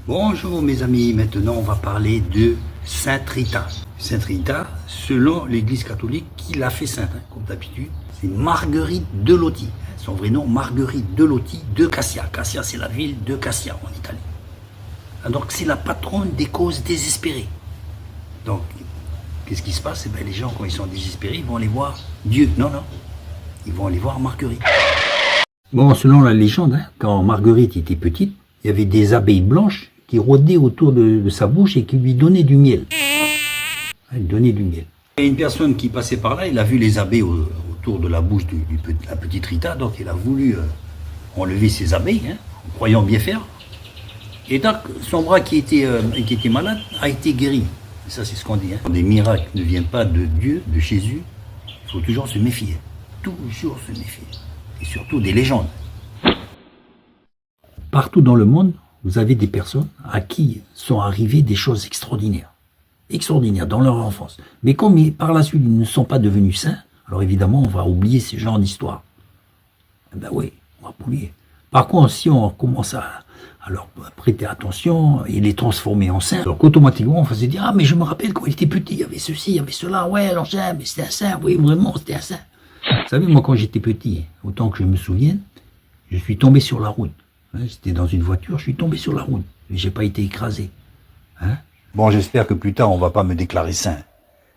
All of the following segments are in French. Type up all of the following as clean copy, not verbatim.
Bonjour mes amis, maintenant on va parler de Sainte Rita. Sainte Rita, selon l'église catholique, qui l'a fait sainte, comme d'habitude, c'est Marguerite de Lotti. Son vrai nom, Marguerite de Lotti de Cassia. Cassia, c'est la ville de Cassia en Italie. Donc c'est la patronne des causes désespérées. Donc, qu'est-ce qui se passe? Les gens, quand ils sont désespérés, ils vont aller voir Dieu. Non, ils vont aller voir Marguerite. Bon, selon la légende, quand Marguerite était petite, il y avait des abeilles blanches qui rôdaient autour de sa bouche et qui lui donnaient du miel. Elle donnait du miel. Et une personne qui passait par là, il a vu les abeilles autour de la bouche de la petite Rita, donc il a voulu enlever ces abeilles, en croyant bien faire. Et donc, son bras qui était malade a été guéri. Ça, c'est ce qu'on dit. Des miracles ne viennent pas de Dieu, de Jésus. Il faut toujours se méfier. Toujours se méfier. Et surtout des légendes. Partout dans le monde, vous avez des personnes à qui sont arrivées des choses extraordinaires. Extraordinaires dans leur enfance. Mais comme par la suite, ils ne sont pas devenus saints, alors évidemment, on va oublier ce genre d'histoire. Ben oui, on va oublier. Par contre, si on commence à leur prêter attention et les transformer en saints, alors qu'automatiquement, on va se dire, ah, mais je me rappelle quand il était petit, il y avait ceci, il y avait cela, ouais, l'engin, mais c'était un saint, oui, vraiment, c'était un saint. Vous savez, moi, quand j'étais petit, autant que je me souvienne, je suis tombé sur la route. J'étais dans une voiture, je suis tombé sur la route. Et j'ai pas été écrasé. Bon, j'espère que plus tard, on va pas me déclarer saint.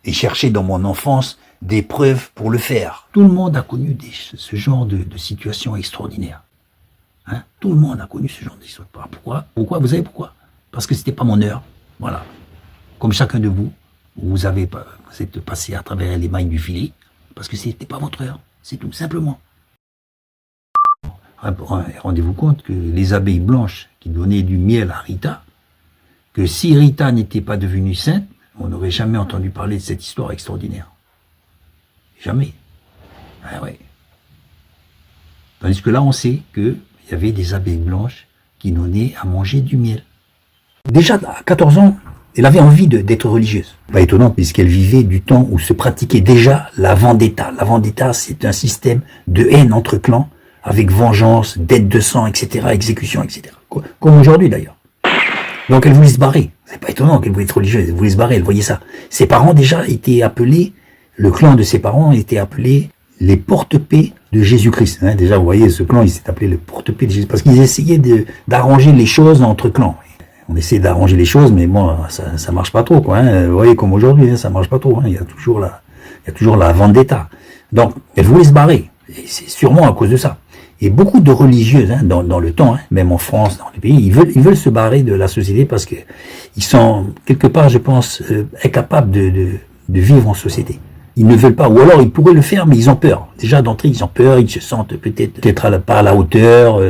Et chercher dans mon enfance des preuves pour le faire. Tout le monde a connu ce genre de situation extraordinaire. Tout le monde a connu ce genre d'histoire. Pourquoi? Vous savez pourquoi? Parce que c'était pas mon heure. Voilà. Comme chacun de vous, vous êtes passé à travers les mailles du filet, parce que c'était pas votre heure. C'est tout simplement. Rendez-vous compte que les abeilles blanches qui donnaient du miel à Rita, que si Rita n'était pas devenue sainte, on n'aurait jamais entendu parler de cette histoire extraordinaire. Jamais. Ouais. Tandis que là, on sait qu'il y avait des abeilles blanches qui donnaient à manger du miel. Déjà, à 14 ans, elle avait envie d'être religieuse. Pas étonnant, puisqu'elle vivait du temps où se pratiquait déjà la vendetta. La vendetta, c'est un système de haine entre clans, avec vengeance, dette de sang, etc., exécution, etc. Comme aujourd'hui d'ailleurs. Donc elle voulait se barrer. C'est pas étonnant qu'elle voulait être religieuse, elle voulait se barrer, elle voyait ça. Ses parents déjà étaient appelés, le clan de ses parents était appelé les porte-paix de Jésus-Christ. Déjà, vous voyez, ce clan, il s'est appelé le porte-paix de Jésus, parce qu'ils essayaient d'arranger les choses entre clans. On essaie d'arranger les choses, mais bon, ça marche pas trop, quoi. Vous voyez, comme aujourd'hui, ça marche pas trop. Il y a toujours la vendetta. Donc, elle voulait se barrer. Et c'est sûrement à cause de ça. Et beaucoup de religieuses, dans le temps, même en France, dans les pays, ils veulent se barrer de la société parce que ils sont, quelque part, je pense, incapables de vivre en société. Ils ne veulent pas, ou alors ils pourraient le faire, mais ils ont peur. Déjà d'entrée, ils ont peur, ils se sentent peut-être pas à la hauteur.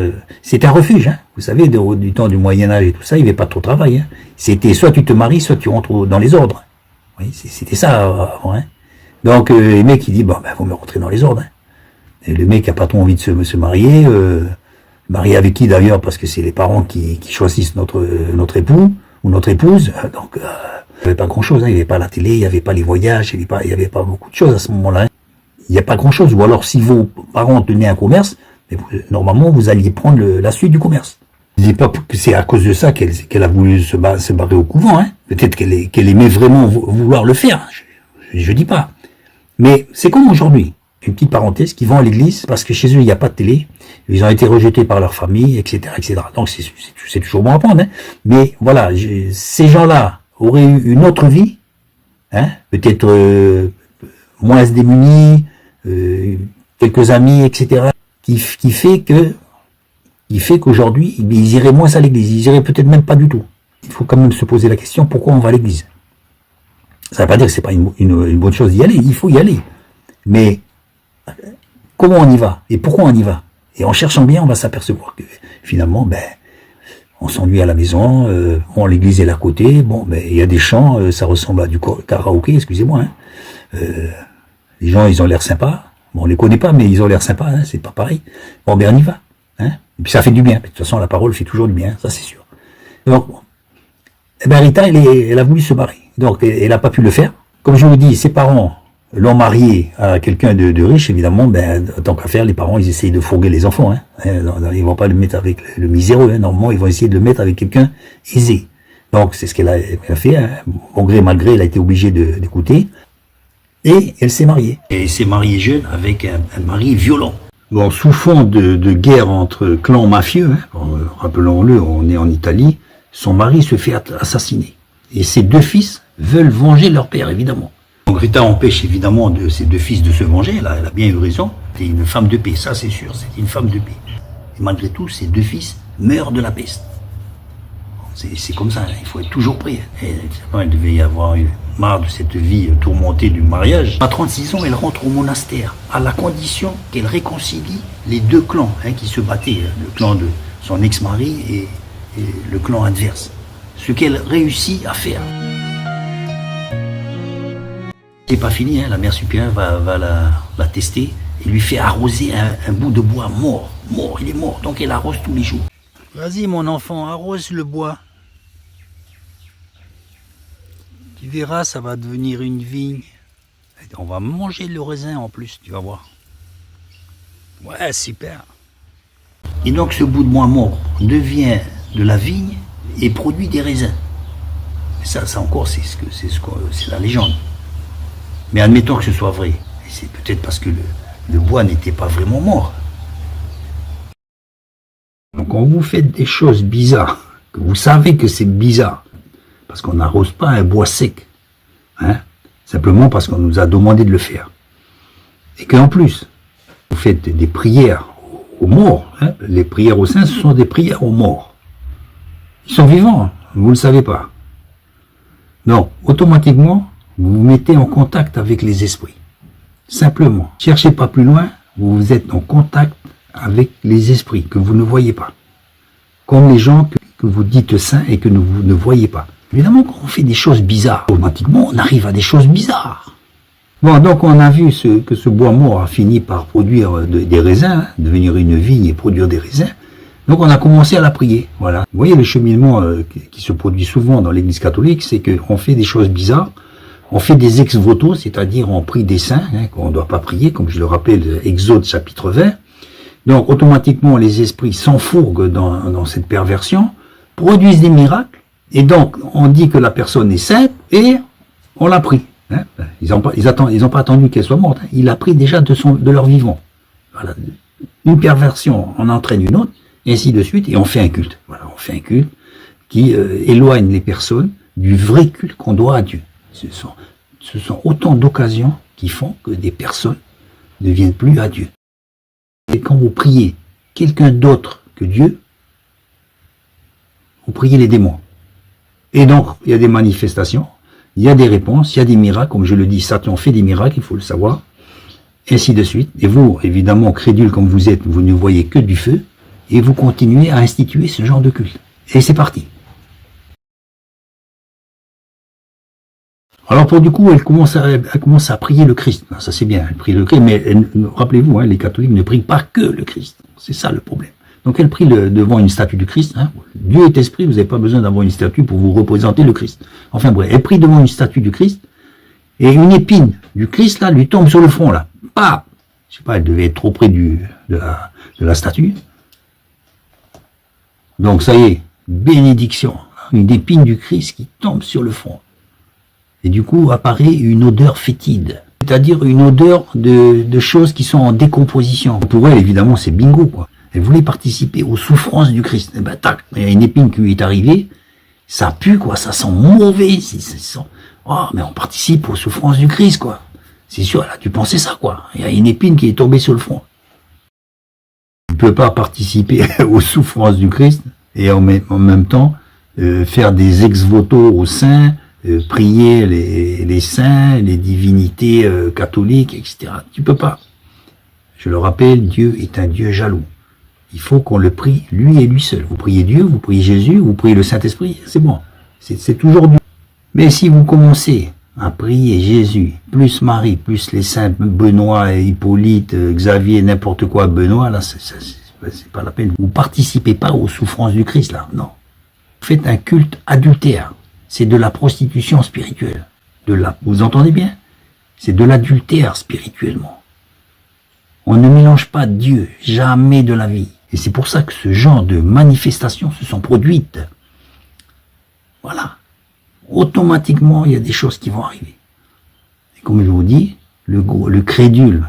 C'est un refuge, Vous savez, du temps du Moyen-Âge et tout ça, il n'y avait pas trop de travail. C'était soit tu te maries, soit tu rentres dans les ordres. Oui, c'était ça avant. Donc, les mecs, ils disent, faut me rentrer dans les ordres. Et le mec a pas trop envie de se marier. Marier avec qui d'ailleurs? Parce que c'est les parents qui choisissent notre époux ou notre épouse. Donc, il n'y avait pas grand-chose. Il n'y avait pas la télé, il n'y avait pas les voyages, il n'y avait pas beaucoup de choses à ce moment-là. Il n'y a pas grand-chose. Ou alors, si vos parents tenaient un commerce, normalement, vous alliez prendre la suite du commerce. Je ne dis pas que c'est à cause de ça qu'elle a voulu se barrer au couvent. Peut-être qu'elle aimait vraiment vouloir le faire. Je dis pas. Mais c'est comme aujourd'hui. Une petite parenthèse, qui vont à l'église parce que chez eux il n'y a pas de télé, ils ont été rejetés par leur famille, etc., etc. Donc c'est toujours bon à prendre, Mais voilà, ces gens-là auraient eu une autre vie, peut-être moins démunis, quelques amis, etc., qui fait qu'aujourd'hui ils iraient moins à l'église, ils iraient peut-être même pas du tout. Il faut quand même se poser la question pourquoi on va à l'église. Ça ne veut pas dire que c'est pas une bonne chose d'y aller, il faut y aller, mais comment on y va et pourquoi on y va? Et en cherchant bien, on va s'apercevoir que finalement, on s'ennuie à la maison. L'église est là à côté. Il y a des chants, ça ressemble à du karaoké, excusez-moi. Les gens, ils ont l'air sympas. On les connaît pas, mais ils ont l'air sympas. C'est pas pareil. On y va. Et puis ça fait du bien. De toute façon, la parole fait toujours du bien, ça c'est sûr. Donc, Rita, elle a voulu se barrer. Donc, elle n'a pas pu le faire. Comme je vous dis, ses parents l'ont marié à quelqu'un de riche, évidemment, ben, tant qu'à faire, les parents, ils essayent de fourguer les enfants. Hein. Ils vont pas le mettre avec le miséreux. Hein. Normalement, ils vont essayer de le mettre avec quelqu'un aisé. Donc, c'est ce qu'elle a fait. Hein. Bon gré, mal gré, elle a été obligée d'écouter. Et elle s'est mariée. Et elle s'est mariée jeune avec un mari violent. Bon, sous fond de guerre entre clans mafieux, hein, rappelons-le, on est en Italie, son mari se fait assassiner. Et ses deux fils veulent venger leur père, évidemment. Donc Rita empêche évidemment ses deux fils de se venger, elle a bien eu raison. C'était une femme de paix, ça c'est sûr, c'était une femme de paix. Et malgré tout, ses deux fils meurent de la peste. C'est comme ça, hein, il faut être toujours prêt. Elle devait y avoir eu marre de cette vie tourmentée du mariage. À 36 ans, elle rentre au monastère, à la condition qu'elle réconcilie les deux clans hein, qui se battaient, le clan de son ex-mari et le clan adverse. Ce qu'elle réussit à faire. C'est pas fini, hein, la mère supérieure va la tester et lui fait arroser un bout de bois mort, il est mort, donc elle arrose tous les jours. Vas-y mon enfant, arrose le bois. Tu verras, ça va devenir une vigne. On va manger le raisin en plus, tu vas voir. Ouais, super. Et donc ce bout de bois mort devient de la vigne et produit des raisins. Ça encore, c'est la légende. Mais admettons que ce soit vrai. Et c'est peut-être parce que le bois n'était pas vraiment mort. Donc quand vous faites des choses bizarres, que vous savez que c'est bizarre, parce qu'on n'arrose pas un bois sec, hein, simplement parce qu'on nous a demandé de le faire. Et qu'en plus, vous faites des prières aux morts, hein, les prières aux saints, ce sont des prières aux morts. Ils sont vivants, hein, vous ne le savez pas. Donc, automatiquement, vous vous mettez en contact avec les esprits. Simplement. Cherchez pas plus loin, vous êtes en contact avec les esprits que vous ne voyez pas. Comme les gens que vous dites saints et que vous ne voyez pas. Évidemment, quand on fait des choses bizarres, automatiquement, on arrive à des choses bizarres. Bon, donc on a vu que ce bois mort a fini par produire des raisins, devenir une vigne et produire des raisins. Donc on a commencé à la prier, voilà. Vous voyez le cheminement qui se produit souvent dans l'église catholique, c'est qu'on fait des choses bizarres, on fait des ex-voto, c'est-à-dire on prie des saints, hein, qu'on ne doit pas prier, comme je le rappelle, Exode chapitre 20. Donc automatiquement les esprits s'enfourguent dans cette perversion, produisent des miracles, et donc on dit que la personne est sainte, et on l'a prie. Hein. Ils n'ont pas attendu qu'elle soit morte, hein. Ils l'a pris déjà de leur vivant. Voilà. Une perversion en entraîne une autre, et ainsi de suite, et on fait un culte. Voilà, on fait un culte qui éloigne les personnes du vrai culte qu'on doit à Dieu. Ce sont autant d'occasions qui font que des personnes ne viennent plus à Dieu. Et quand vous priez quelqu'un d'autre que Dieu, vous priez les démons. Et donc, il y a des manifestations, il y a des réponses, il y a des miracles, comme je le dis, Satan fait des miracles, il faut le savoir, ainsi de suite. Et vous, évidemment, crédule comme vous êtes, vous ne voyez que du feu, et vous continuez à instituer ce genre de culte. Et c'est parti. Alors pour du coup, elle commence à prier le Christ. Ça c'est bien, elle prie le Christ, mais rappelez-vous, hein, les catholiques ne prient pas que le Christ. C'est ça le problème. Donc elle prie devant une statue du Christ. Hein. Dieu est esprit, vous n'avez pas besoin d'avoir une statue pour vous représenter le Christ. Enfin bref, elle prie devant une statue du Christ, et une épine du Christ là lui tombe sur le front là. Pas, je sais pas, elle devait être trop près de la statue. Donc ça y est, bénédiction, une épine du Christ qui tombe sur le front. Et du coup apparaît une odeur fétide, c'est-à-dire une odeur de choses qui sont en décomposition. Pour elle, évidemment, c'est bingo, quoi. Elle voulait participer aux souffrances du Christ. Et ben tac, il y a une épine qui lui est arrivée, ça pue, quoi, ça sent mauvais. Oh, mais on participe aux souffrances du Christ, quoi. C'est sûr, elle a dû penser ça, quoi. Il y a une épine qui est tombée sur le front. On ne peut pas participer aux souffrances du Christ et en même temps faire des ex-voto aux saints, prier les saints, les divinités catholiques, etc. Tu peux pas. Je le rappelle, Dieu est un Dieu jaloux. Il faut qu'on le prie, lui et lui seul. Vous priez Dieu, vous priez Jésus, vous priez le Saint-Esprit, c'est bon. C'est toujours Dieu. Mais si vous commencez à prier Jésus, plus Marie, plus les saints Benoît, Hippolyte, Xavier, n'importe quoi, Benoît, là, c'est pas la peine. Vous participez pas aux souffrances du Christ, là, non. Vous faites un culte adultère. C'est de la prostitution spirituelle. Vous entendez bien? C'est de l'adultère spirituellement. On ne mélange pas Dieu, jamais de la vie. Et c'est pour ça que ce genre de manifestations se sont produites. Voilà. Automatiquement, il y a des choses qui vont arriver. Et comme je vous dis, le crédule,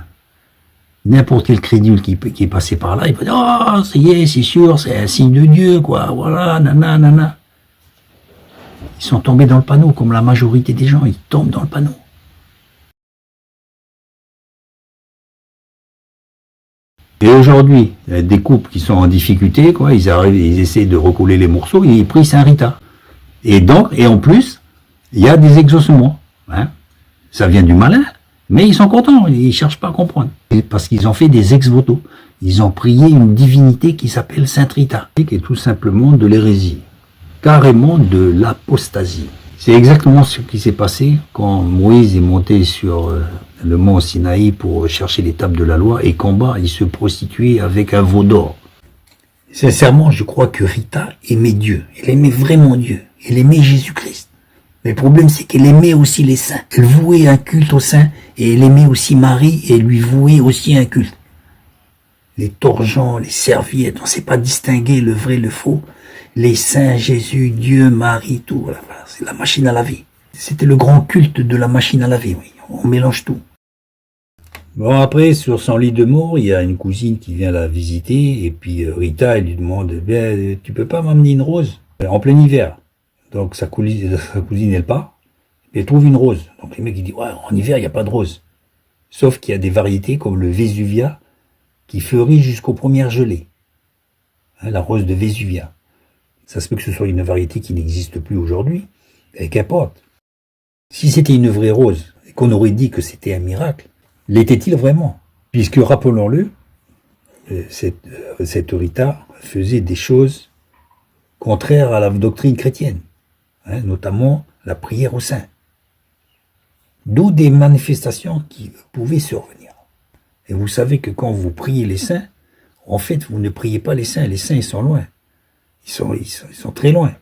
n'importe quel crédule qui est passé par là, il va dire « Oh, ça y est, c'est sûr, c'est un signe de Dieu, quoi, voilà, nanana. » Ils sont tombés dans le panneau, comme la majorité des gens, ils tombent dans le panneau. Et aujourd'hui, il y a des couples qui sont en difficulté, quoi, ils essaient de recoller les morceaux, ils prient Saint Rita. Et donc, et en plus, il y a des exaucements. Hein. Ça vient du malin, mais ils sont contents, ils cherchent pas à comprendre. Parce qu'ils ont fait des ex-voto. Ils ont prié une divinité qui s'appelle Saint Rita, qui est tout simplement de l'hérésie, carrément de l'apostasie. C'est exactement ce qui s'est passé quand Moïse est monté sur le mont Sinaï pour chercher les tables de la loi et qu'en bas, il se prostituait avec un veau d'or. Sincèrement, je crois que Rita aimait Dieu. Elle aimait vraiment Dieu. Elle aimait Jésus-Christ. Mais le problème, c'est qu'elle aimait aussi les saints. Elle vouait un culte aux saints et elle aimait aussi Marie et lui vouait aussi un culte. Les torgents, les serviettes, on ne sait pas distinguer le vrai, le faux. Les saints, Jésus, Dieu, Marie, tout. Voilà, c'est la machine à laver. C'était le grand culte de la machine à laver, oui. On mélange tout. Bon, après, sur son lit de mort, il y a une cousine qui vient la visiter, et puis Rita, elle lui demande, bien, tu peux pas m'amener une rose? En plein hiver. Donc sa cousine, elle part, et elle trouve une rose. Donc les mecs, ils disent, ouais, en hiver, il n'y a pas de rose. Sauf qu'il y a des variétés comme le Vésuvia, qui fleurit jusqu'aux premières gelées. Hein, la rose de Vésuvia. Ça se peut que ce soit une variété qui n'existe plus aujourd'hui, et qu'importe. Si c'était une vraie rose, et qu'on aurait dit que c'était un miracle, l'était-il vraiment? Puisque, rappelons-le, cette Rita faisait des choses contraires à la doctrine chrétienne, hein, notamment la prière aux saints. D'où des manifestations qui pouvaient survenir. Et vous savez que quand vous priez les saints, en fait, vous ne priez pas les saints ils sont loin. Ils sont très loin.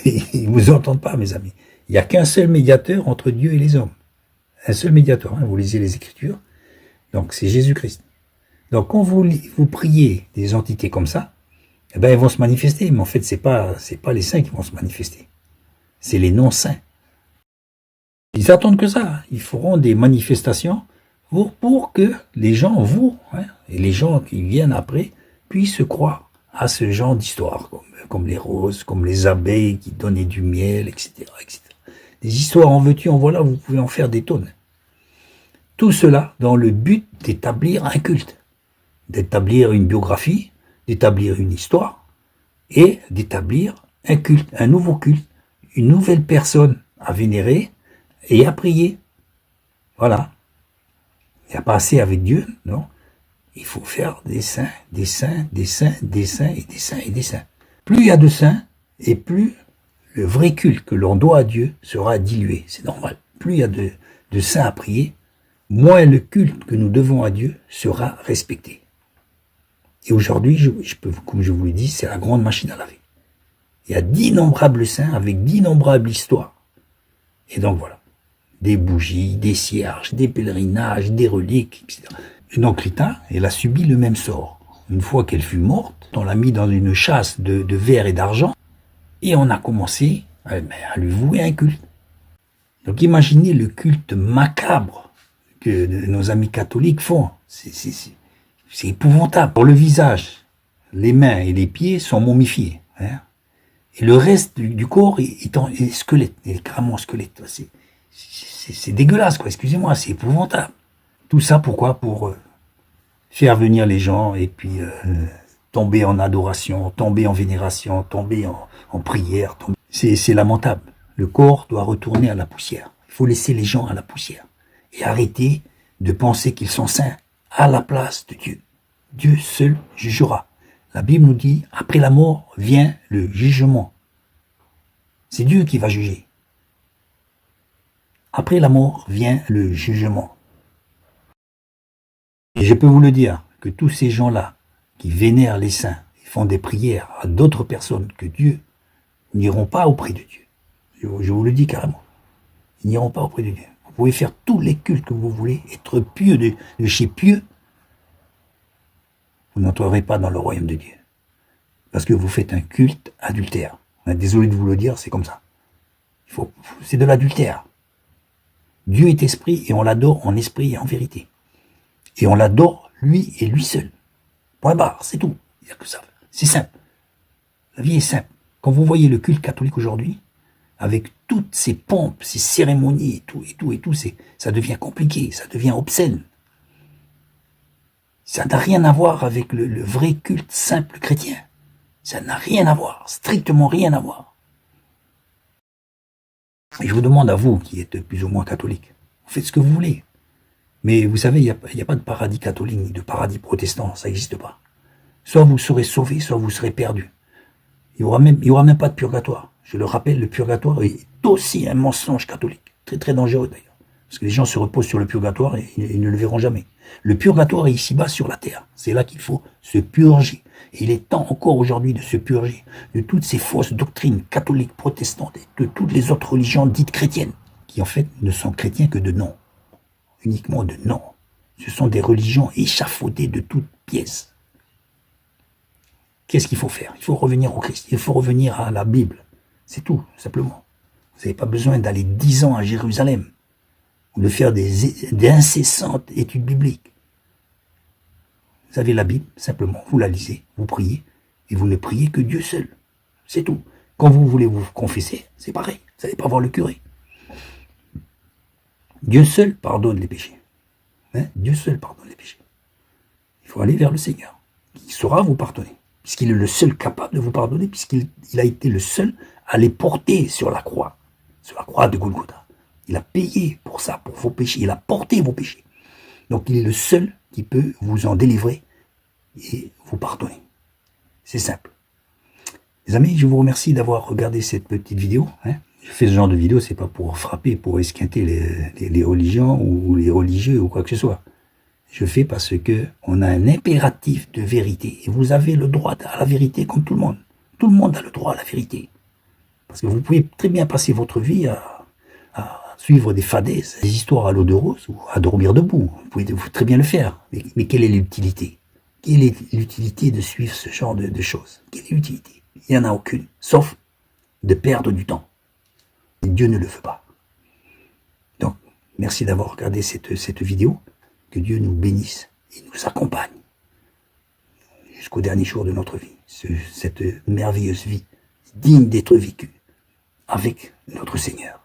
Ils vous entendent pas, mes amis. Il n'y a qu'un seul médiateur entre Dieu et les hommes. Un seul médiateur, hein, vous lisez les Écritures. Donc, c'est Jésus-Christ. Donc, quand vous priez des entités comme ça, eh ben, elles vont se manifester. Mais en fait, c'est pas les saints qui vont se manifester. C'est les non-saints. Ils attendent que ça. Ils feront des manifestations pour que les gens, et les gens qui viennent après, puissent croire à ce genre d'histoire, comme les roses, comme les abeilles qui donnaient du miel, etc., etc. Des histoires en veux-tu, en voilà, vous pouvez en faire des tonnes. Tout cela dans le but d'établir un culte, d'établir une biographie, d'établir une histoire, et d'établir un culte, un nouveau culte, une nouvelle personne à vénérer et à prier. Voilà. Il n'y a pas assez avec Dieu, non. Il faut faire des saints, des saints, des saints, des saints et des saints et des saints. Plus il y a de saints, et plus le vrai culte que l'on doit à Dieu sera dilué. C'est normal. Plus il y a de saints à prier, moins le culte que nous devons à Dieu sera respecté. Et aujourd'hui, comme je vous l'ai dit, c'est la grande machine à laver. Il y a d'innombrables saints avec d'innombrables histoires. Et donc voilà. Des bougies, des cierges, des pèlerinages, des reliques, etc. Et donc Rita, elle a subi le même sort. Une fois qu'elle fut morte, on l'a mis dans une chasse de verre et d'argent, et on a commencé à lui vouer un culte. Donc imaginez le culte macabre que nos amis catholiques font. C'est épouvantable. Pour le visage, les mains et les pieds sont momifiés. Hein, et le reste du corps est squelette, est carrément squelette. C'est dégueulasse, quoi. Excusez-moi, c'est épouvantable. Tout ça, pourquoi? Pour faire venir les gens et puis tomber en adoration, tomber en vénération, tomber en prière. C'est lamentable. Le corps doit retourner à la poussière. Il faut laisser les gens à la poussière. Et arrêter de penser qu'ils sont saints à la place de Dieu. Dieu seul jugera. La Bible nous dit, après la mort vient le jugement. C'est Dieu qui va juger. Après la mort vient le jugement. Et je peux vous le dire, que tous ces gens-là qui vénèrent les saints et font des prières à d'autres personnes que Dieu, n'iront pas auprès de Dieu. Je vous le dis carrément. Ils n'iront pas auprès de Dieu. Vous pouvez faire tous les cultes que vous voulez, être pieux de chez pieux. Vous n'entrerez pas dans le royaume de Dieu. Parce que vous faites un culte adultère. Désolé de vous le dire, c'est comme ça. C'est de l'adultère. Dieu est esprit et on l'adore en esprit et en vérité. Et on l'adore lui et lui seul. Point barre, c'est tout. Il n'y a que ça. C'est simple. La vie est simple. Quand vous voyez le culte catholique aujourd'hui, avec toutes ces pompes, ces cérémonies et tout, ça devient compliqué, ça devient obscène. Ça n'a rien à voir avec le vrai culte simple chrétien. Ça n'a rien à voir, strictement rien à voir. Et je vous demande à vous, qui êtes plus ou moins catholique, vous faites ce que vous voulez. Mais vous savez, il n'y a pas de paradis catholique ni de paradis protestant, ça n'existe pas. Soit vous serez sauvés, soit vous serez perdus. Il y aura même pas de purgatoire. Je le rappelle, le purgatoire est aussi un mensonge catholique. Très très dangereux d'ailleurs. Parce que les gens se reposent sur le purgatoire et ils ne le verront jamais. Le purgatoire est ici-bas sur la terre. C'est là qu'il faut se purger. Et il est temps encore aujourd'hui de se purger de toutes ces fausses doctrines catholiques, protestantes et de toutes les autres religions dites chrétiennes, qui en fait ne sont chrétiens que de nom. Uniquement de nom. Ce sont des religions échafaudées de toutes pièces. Qu'est-ce qu'il faut faire? Il faut revenir au Christ. Il faut revenir à la Bible. C'est tout, simplement. Vous n'avez pas besoin d'aller 10 ans à Jérusalem ou de faire des incessantes études bibliques. Vous avez la Bible, simplement, vous la lisez, vous priez, et vous ne priez que Dieu seul. C'est tout. Quand vous voulez vous confesser, c'est pareil. Vous n'allez pas voir le curé. Dieu seul pardonne les péchés. Dieu seul pardonne les péchés. Il faut aller vers le Seigneur, qui saura vous pardonner, puisqu'il est le seul capable de vous pardonner, puisqu'il a été le seul à les porter sur la croix de Golgotha. Il a payé pour ça, pour vos péchés. Il a porté vos péchés. Donc il est le seul qui peut vous en délivrer et vous pardonner. C'est simple. Les amis, je vous remercie d'avoir regardé cette petite vidéo. Je fais ce genre de vidéo, c'est pas pour frapper, pour esquinter les religions ou les religieux ou quoi que ce soit. Je fais parce que on a un impératif de vérité. Et vous avez le droit à la vérité comme tout le monde. Tout le monde a le droit à la vérité. Parce que vous pouvez très bien passer votre vie à suivre des fadaises, des histoires à l'eau de rose ou à dormir debout. Vous pouvez très bien le faire. Mais quelle est l'utilité? Quelle est l'utilité de suivre ce genre de choses? Quelle est l'utilité? Il n'y en a aucune, sauf de perdre du temps. Et Dieu ne le veut pas. Donc, merci d'avoir regardé cette vidéo. Que Dieu nous bénisse et nous accompagne jusqu'au dernier jour de notre vie. Cette merveilleuse vie, digne d'être vécue avec notre Seigneur.